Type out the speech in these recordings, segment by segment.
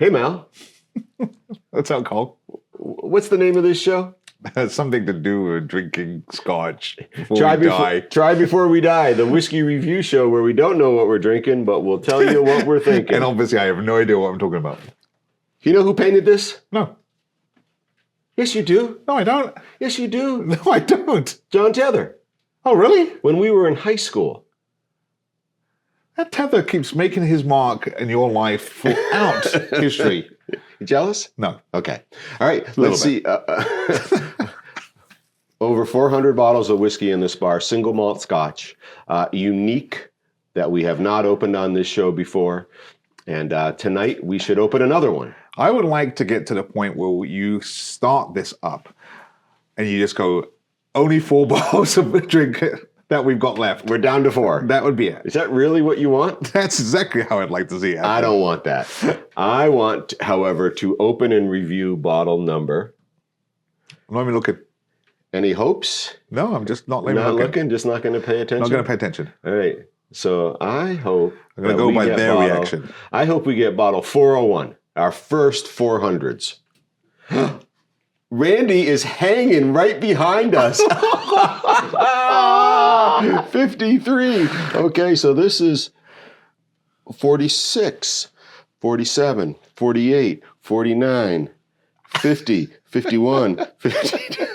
Hey, Mal. What's up, Cole? What's the name of this show? Has something to do with drinking scotch Try Before We Die, the whiskey review show where we don't know what we're drinking, but we'll tell you what we're thinking. And obviously, I have no idea what I'm talking about. You know who painted this? No. Yes, you do. No, I don't. Yes, you do. No, I don't. John Tether. Oh, really? When we were in high school. That Tether keeps making his mark in your life throughout history. You jealous? No. Okay. All right. Let's see. Over 400 bottles of whiskey in this bar, single malt Scotch, unique, that we have not opened on this show before. And tonight we should open another one. I would like to get to the point where you start this up and you just go, only 4 bottles of drink that we've got left. We're down to 4. That would be it. Is that really what you want? That's exactly how I'd like to see it. I don't want that. I want, however, to open and review bottle number. Let me look at. Any hopes? No, I'm just not looking. Just not going to pay attention? Not going to pay attention. All right. So I hope. I'm going to go by their reaction. I hope we get bottle 401, our first 400s. Randy is hanging right behind us. 53. Okay, so this is 46, 47, 48, 49, 50, 51, 52.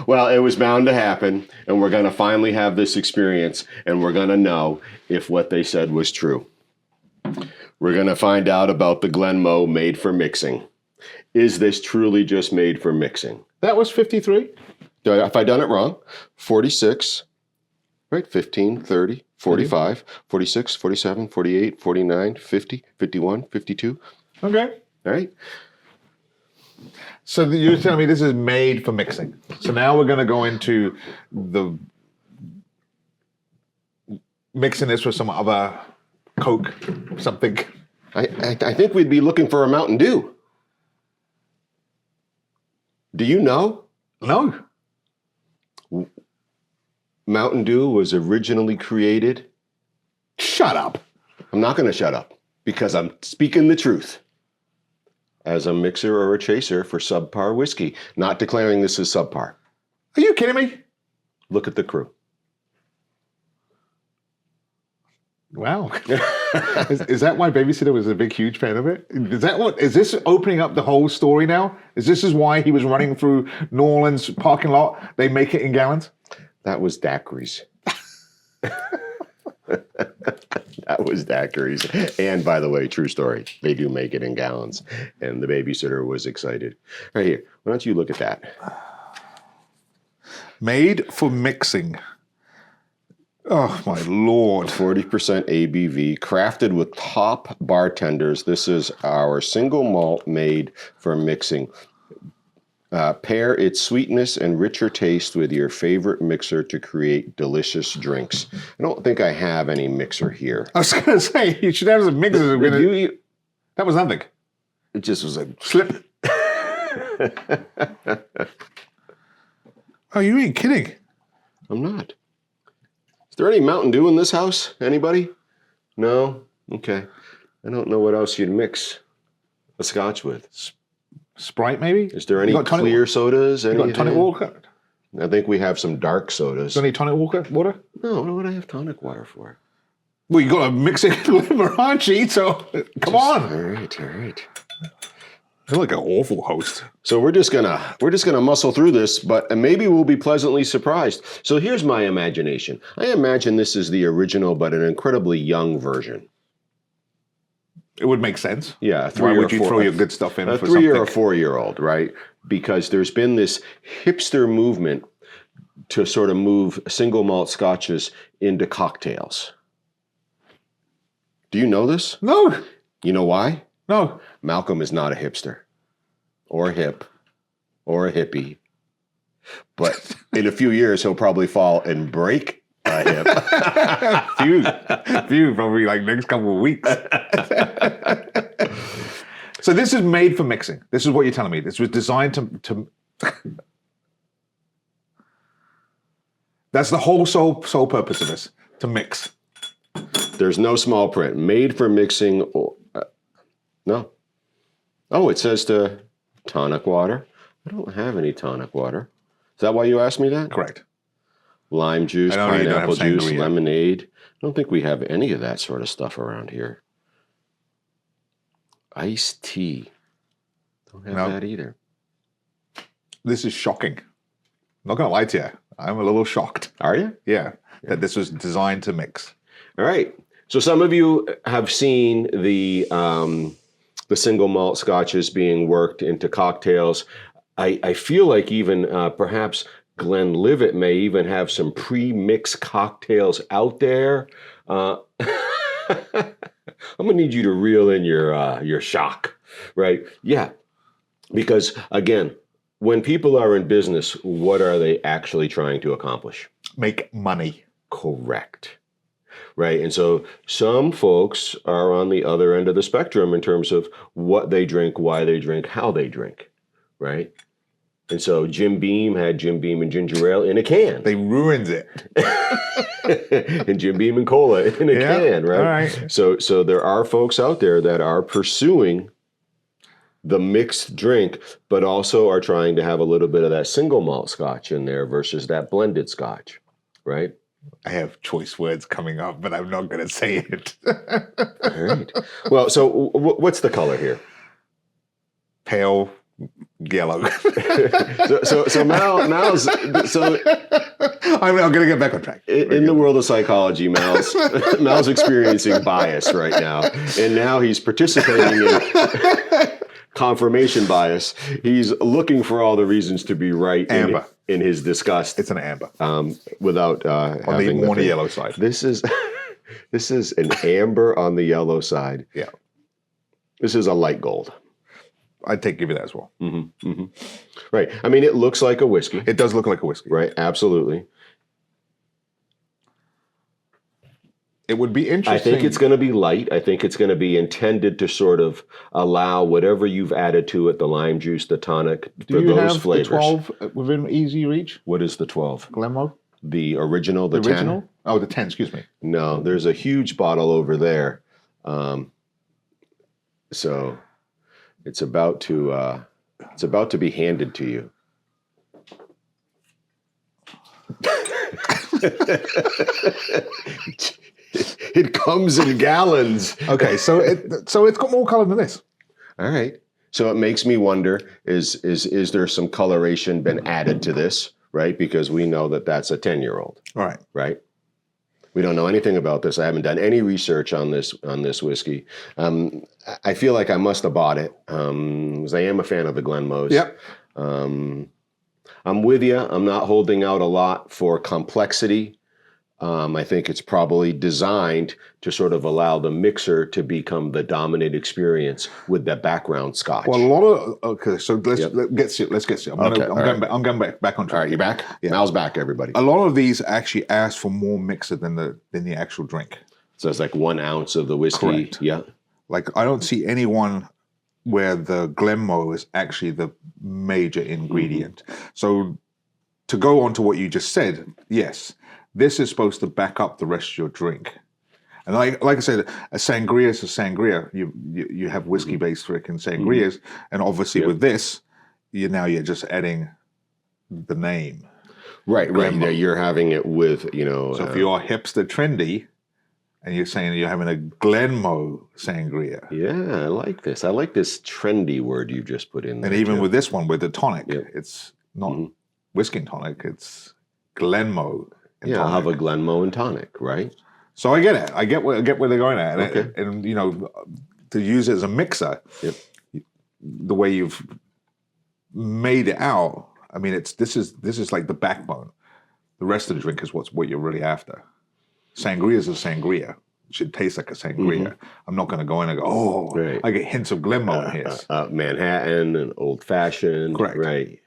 Well, it was bound to happen, and we're going to finally have this experience, and we're going to know if what they said was true. We're going to find out about the Glenmo Made for mixing. Is this truly just made for mixing? That was 53? Have I done it wrong? 46, right? 15, 30, 45, 46, 47, 48, 49, 50, 51, 52. Okay. All right. So you're telling me this is made for mixing. So now we're going to go into the mixing this with some other Coke, something. I think we'd be looking for a Mountain Dew. Do you know? No. Mountain Dew was originally created. Shut up. I'm not going to shut up because I'm speaking the truth. As a mixer or a chaser for subpar whiskey. Not declaring this as subpar. Are you kidding me? Look at the crew. Wow. Is that why Babysitter was a big, huge fan of it? Is this opening up the whole story now? Is why he was running through New Orleans parking lot? They make it in gallons? That was daiquiris. That was daiquiris. And by the way, true story, they do make it in gallons. And the Babysitter was excited. Right here, why don't you look at that? Made for mixing. Oh, my Lord. 40% ABV, crafted with top bartenders. This is our single malt made for mixing. Pair its sweetness and richer taste with your favorite mixer to create delicious drinks. I don't think I have any mixer here. I was going to say, you should have some mixers. That was nothing. It just was a slip. Oh, you ain't kidding. I'm not. Is there any Mountain Dew in this house? Anybody? No? Okay. I don't know what else you'd mix a Scotch with. Sprite, maybe? Is there any clear sodas? You got tonic water? I think we have some dark sodas. Is there any tonic water? No, what would I have tonic water for? Well, you got to mix it with Glenmorangie, so come on. All right. You're like an awful host. So we're just gonna muscle through this, but maybe we'll be pleasantly surprised. So here's my imagination. I imagine this is the original, but an incredibly young version. It would make sense. Yeah, why would you throw your good stuff in for 3 or a 4-year-old, right? Because there's been this hipster movement to sort of move single malt scotches into cocktails. Do you know this? No. You know why? No. Malcolm is not a hipster or hip or a hippie. But in a few years, he'll probably fall and break a hip. few, probably like next couple of weeks. So this is made for mixing. This is what you're telling me. This was designed to That's the whole sole purpose of this, to mix. There's no small print. Made for mixing. No. Oh, it says to tonic water. I don't have any tonic water. Is that why you asked me that? Correct. Lime juice, I know you don't have pineapple juice, sangria. lemonade. I don't think we have any of that sort of stuff around here. Iced tea. Don't have that either. This is shocking. Not going to lie to you. I'm a little shocked. Are you? Yeah, that this was designed to mix. All right. So some of you have seen the single malt scotches being worked into cocktails. I feel like even perhaps Glenlivet may even have some pre-mixed cocktails out there. I'm gonna need you to reel in your shock, right? Yeah, because again, when people are in business, what are they actually trying to accomplish? Make money. Correct. Right. And so some folks are on the other end of the spectrum in terms of what they drink, why they drink, how they drink. Right. And so Jim Beam had Jim Beam and ginger ale in a can. They ruined it. And Jim Beam and cola in a can. Right. All right. So there are folks out there that are pursuing the mixed drink, but also are trying to have a little bit of that single malt scotch in there versus that blended scotch. Right. I have choice words coming up, but I'm not going to say it. All right. Well, so what's the color here? Pale yellow. so Mal's so I'm going to get back on track. In the world of psychology, Mal's experiencing bias right now, and now he's participating in confirmation bias. He's looking for all the reasons to be right. Amber. In his disgust. It's an amber. Without on having the yellow side. This is an amber on the yellow side. Yeah. This is a light gold. I'd give you that as well. Mm-hmm, mm-hmm. Right. I mean, it looks like a whiskey. It does look like a whiskey. Right. Absolutely. It would be interesting. I think it's going to be light. I think it's going to be intended to sort of allow whatever you've added to it, the lime juice, the tonic, for those flavors. Do you have the 12 within easy reach? What is the 12? Glenmo? The original, the 10? Oh, the 10, excuse me. No, there's a huge bottle over there. So it's about to be handed to you. It comes in gallons. Okay, so it's got more color than this. All right. So it makes me wonder: is there some coloration been added to this? Right, because we know that that's a 10-year-old. All right. Right. We don't know anything about this. I haven't done any research on this whiskey. I feel like I must have bought it because I am a fan of the Glenmos. Yep. I'm with you. I'm not holding out a lot for complexity. I think it's probably designed to sort of allow the mixer to become the dominant experience with the background scotch. Well, a lot of okay. So let's get to it. I'm going back on track. All right, you back? Yeah. Mal's back, everybody. A lot of these actually ask for more mixer than the actual drink. So it's like 1 ounce of the whiskey. Correct. Yeah. Like I don't see anyone where the Glenmo is actually the major ingredient. Mm-hmm. So to go on to what you just said, yes. This is supposed to back up the rest of your drink. And like I said, a sangria is a sangria. You have whiskey-based freaking sangrias. Mm-hmm. And obviously with this, you're just adding the name. Right. You're having it with, So if you're hipster trendy and you're saying you're having a Glenmo sangria. Yeah, I like this. I like this trendy word you just put in there. And even with this one, with the tonic, it's not whiskey and tonic, it's Glenmo. Yeah, I'll have a Glenmo and tonic, right? So I get it. I get where they're going at, okay. And to use it as a mixer, the way you've made it out. I mean, this is like the backbone. The rest of the drink is what you're really after. Sangria is a sangria. It should taste like a sangria. Mm-hmm. I'm not going to go in and go, right. I get hints of Glenmo in here. Manhattan and old fashioned. Correct. Right.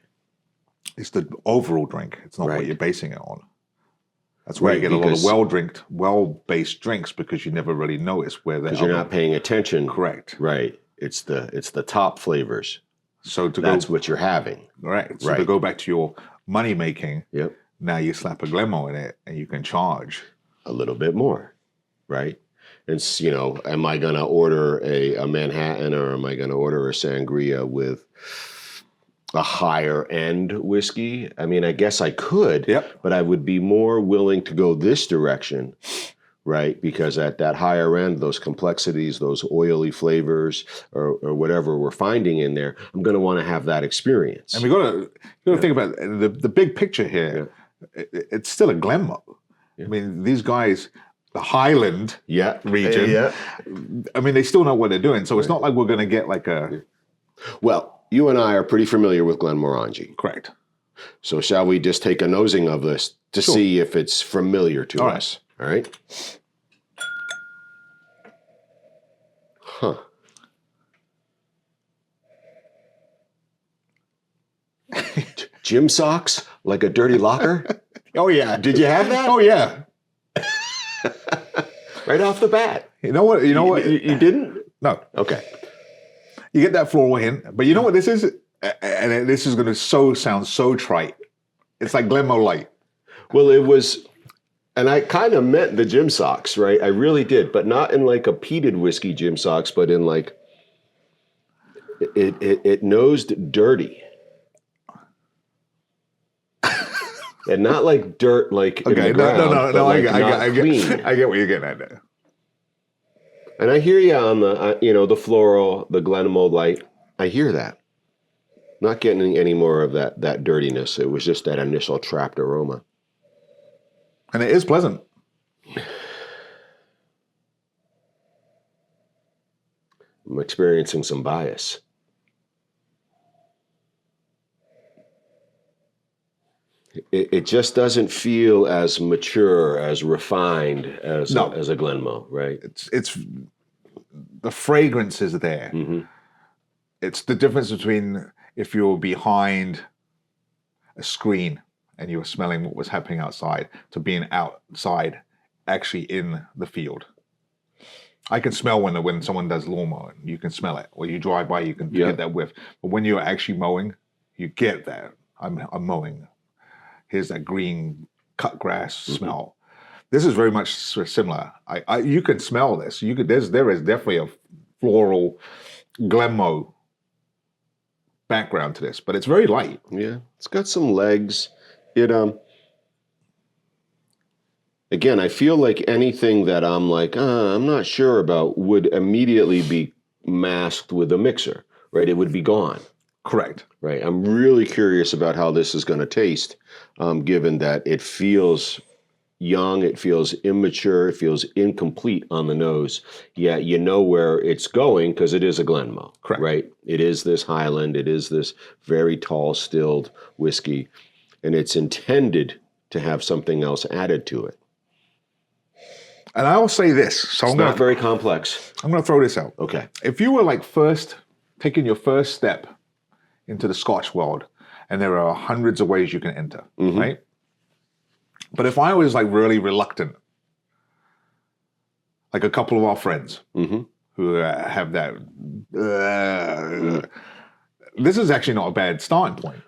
It's the overall drink. It's not what you're basing it on. That's why you get a lot of well-based drinks because you never really notice where they're. Because you're not paying attention. Correct. Right. It's the top flavors. So that's what you're having. Right. So to go back to your money making, now you slap a Glenmo in it and you can charge a little bit more, right? And am I going to order a Manhattan or am I going to order a sangria with a higher end whiskey? I mean, I guess I could, but I would be more willing to go this direction, right? Because at that higher end, those complexities, those oily flavors, or whatever we're finding in there, I'm going to want to have that experience. And we got to think about the big picture here. Yeah. It's still a Glenmo. Yeah. I mean, these guys, the Highland region. I mean, they still know what they're doing. So it's not like we're going to get like a. Well, you and I are pretty familiar with Glenmorangie. Correct. So shall we just take a nosing of this to see if it's familiar to us? All right. Huh. Gym socks like a dirty locker? Oh, yeah. Did you have that? Oh, yeah. Right off the bat. You know what? You didn't? No. Okay. You get that floral hint, but you know what this is? And this is going to sound so trite. It's like Glenmo Light. Well, it was, and I kind of meant the gym socks, right? I really did, but not in like a peated whiskey gym socks, but in like, it nosed dirty. And not like dirt, like in the ground, no. Like I get what you're getting at there. And I hear you on the, the floral, the Glenmo Light. I hear that. Not getting any more of that dirtiness. It was just that initial trapped aroma. And it is pleasant. I'm experiencing some bias. It just doesn't feel as mature, as refined as a Glenmo, right? It's the fragrance is there. Mm-hmm. It's the difference between if you're behind a screen and you were smelling what was happening outside to being outside, actually in the field. I can smell when someone does lawn mowing. You can smell it. Or you drive by, you can get that whiff. But when you're actually mowing, you get that. I'm mowing. Here's that green cut grass smell. This is very much similar. You can smell this. There is definitely a floral Glenmo background to this, but it's very light. Yeah, it's got some legs. It again, I feel like anything that I'm like, I'm not sure about would immediately be masked with a mixer, right? It would be gone. Correct. Right. I'm really curious about how this is going to taste, given that it feels young, it feels immature, it feels incomplete on the nose. Yet you know where it's going because it is a Glenmo. Correct. Right. It is this Highland. It is this very tall stilled whiskey, and it's intended to have something else added to it. And I will say this. So it's not very complex. I'm going to throw this out. Okay. If you were like taking your first step into the Scotch world, and there are hundreds of ways you can enter, right? But if I was like really reluctant, like a couple of our friends who have that, this is actually not a bad starting point.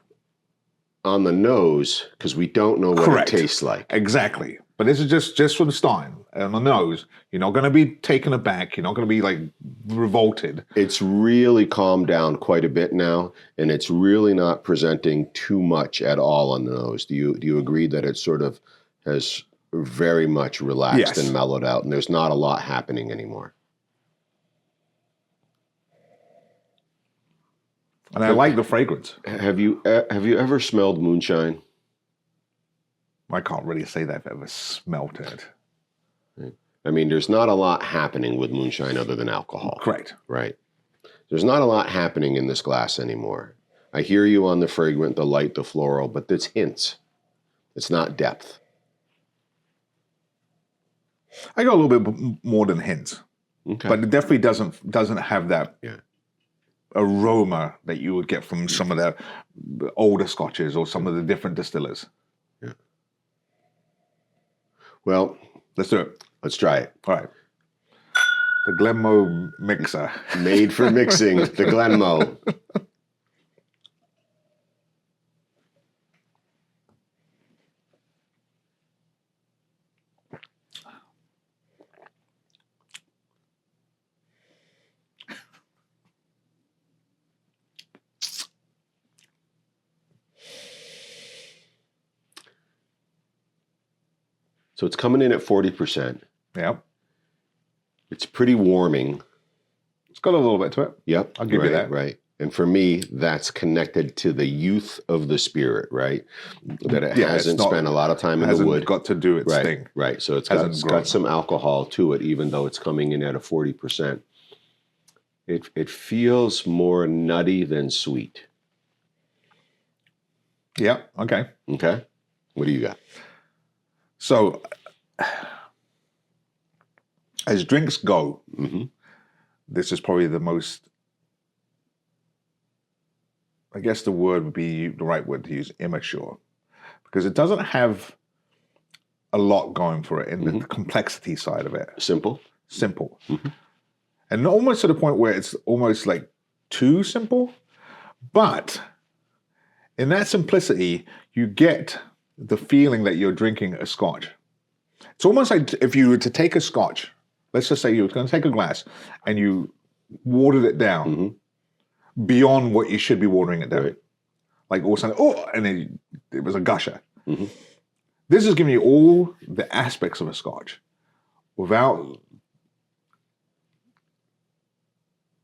On the nose, because we don't know what it tastes like. Exactly. But this is just from the starting. On the nose, you're not going to be taken aback. You're not going to be like revolted. It's really calmed down quite a bit now, and it's really not presenting too much at all on the nose. Do you agree that it sort of has very much relaxed and mellowed out, and there's not a lot happening anymore? And I like the fragrance. Have you ever smelled moonshine? I can't really say that I've ever smelt it. I mean, there's not a lot happening with moonshine other than alcohol. Correct. Right. There's not a lot happening in this glass anymore. I hear you on the fragrant, the light, the floral, but it's hints. It's not depth. I got a little bit more than hints. Okay. But it definitely doesn't have that aroma that you would get from some of the older scotches or some of the different distillers. Yeah. Well, let's do it. Let's try it. All right. The Glenmo mixer. Made for mixing, the Glenmo. So it's coming in at 40%. Yep. It's pretty warming. It's got a little bit to it. Yep. I'll give you that. Right. And for me, that's connected to the youth of the spirit, right? That it hasn't spent a lot of time in the wood. Hasn't got to do its Right. thing. Right. So it's Hasn't got some alcohol to it, even though it's coming in at a 40%. It feels more nutty than sweet. Yep. Okay. Okay. What do you got? So, as drinks go, this is probably the most, I guess the word would be the right word to use, immature. Because it doesn't have a lot going for it in the complexity side of it. Simple. Simple. And almost to the point where it's almost like too simple. But in that simplicity, you get the feeling that you're drinking a Scotch. It's almost like if you were to take a Scotch, let's just say you were going to take a glass and you watered it down beyond what you should be watering it down. Right. Like all of a sudden, and then it was a gusher. This is giving you all the aspects of a Scotch without,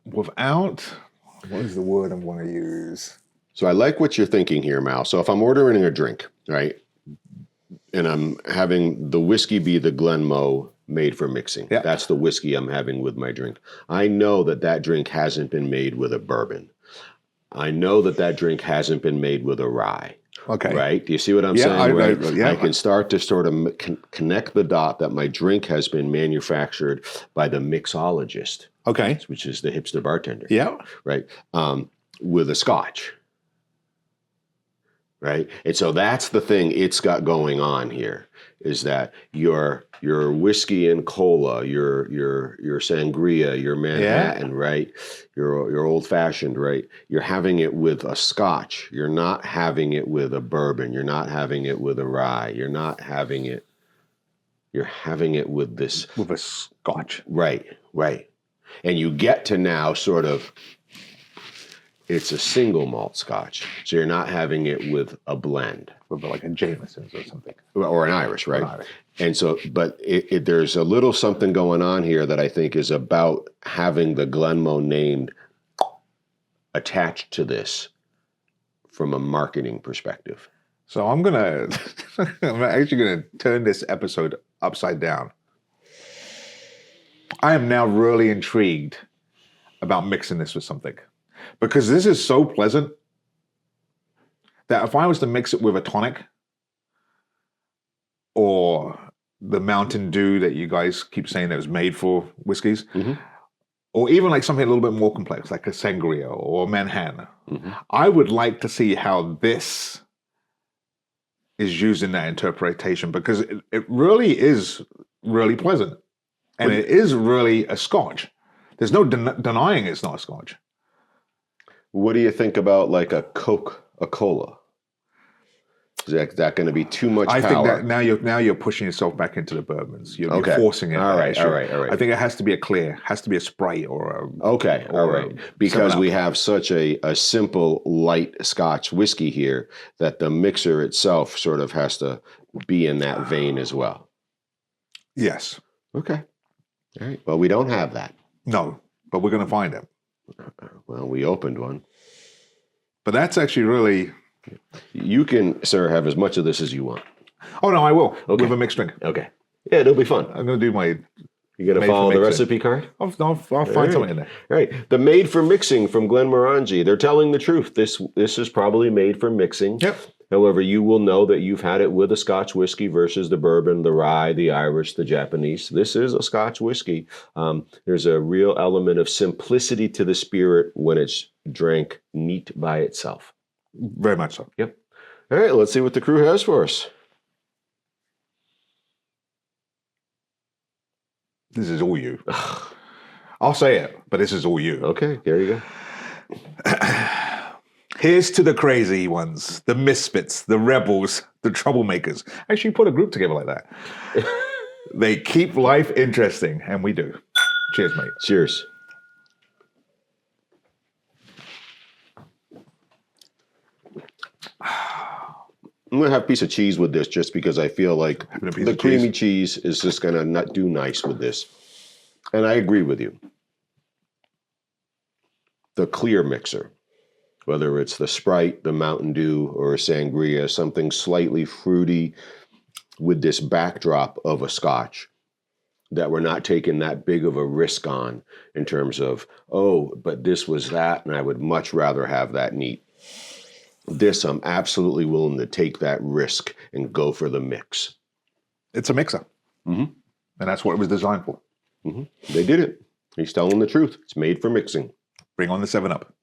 what is the word I want to use? So I like what you're thinking here, Mal. So if I'm ordering a drink, right, and I'm having the whiskey be the Glenmo Made for mixing. Yeah. That's the whiskey I'm having with my drink. I know that drink hasn't been made with a bourbon. I know that drink hasn't been made with a rye. Okay. Right? Do you see what I'm saying? Yeah. I can start to sort of connect the dot that my drink has been manufactured by the mixologist. Okay. Which is the hipster bartender. Yeah. Right? With a Scotch. Right? And so that's the thing it's got going on here, is that your whiskey and cola, your sangria, your Manhattan, right? Your old fashioned, right? You're having it with a Scotch. You're not having it with a bourbon. You're not having it with a rye. You're having it with this. With a Scotch. Right. And you get to now sort of, it's a single malt Scotch. So you're not having it with a blend. With like a Jameson's or something. Or an Irish, right? An Irish. And so, but there's a little something going on here that I think is about having the Glenmo name attached to this from a marketing perspective. So I'm actually gonna turn this episode upside down. I am now really intrigued about mixing this with something. Because this is so pleasant that if I was to mix it with a tonic or the Mountain Dew that you guys keep saying that was made for whiskeys, or even like something a little bit more complex, like a sangria or a Manhattan, I would like to see how this is used in that interpretation, because it really is really pleasant. And it is really a Scotch. There's no denying it's not a Scotch. What do you think about like a Coca-Cola? Is that going to be too much power? I think that now you're pushing yourself back into the bourbons. You're forcing it. All right. I think it has to be a clear, has to be a Sprite or a... Okay, all right. Because we have such a simple, light Scotch whiskey here that the mixer itself sort of has to be in that vein as well. Yes. Okay. All right. Well, we don't have that. No, but we're going to find it. Well, we opened one. But that's actually really... You can, sir, have as much of this as you want. Oh, no, I will. Okay. With a mixed drink. Okay. Yeah, it'll be fun. I'm going to do my... You going to follow the recipe card? I'll find something in there. All right. The made for mixing from Glenmorangie. They're telling the truth. This is probably made for mixing. Yep. However, you will know that you've had it with a Scotch whiskey versus the bourbon, the rye, the Irish, the Japanese. This is a Scotch whiskey. There's a real element of simplicity to the spirit when it's drank neat by itself. Very much so. Yep. All right, let's see what the crew has for us. This is all you. I'll say it, but this is all you. Okay, there you go. Here's to the crazy ones, the misfits, the rebels, the troublemakers. Actually, put a group together like that. They keep life interesting, and we do. Cheers, mate. Cheers. I'm going to have a piece of cheese with this just because I feel like Having a piece the of creamy cheese is just going to not do nice with this. And I agree with you. The clear mixer, whether it's the Sprite, the Mountain Dew, or a sangria, something slightly fruity with this backdrop of a Scotch that we're not taking that big of a risk on in terms of, oh, but this was that, and I would much rather have that neat. This, I'm absolutely willing to take that risk and go for the mix. It's a mixer. Mm-hmm. And that's what it was designed for. Mm-hmm. They did it. He's telling the truth. It's made for mixing. Bring on the 7-Up.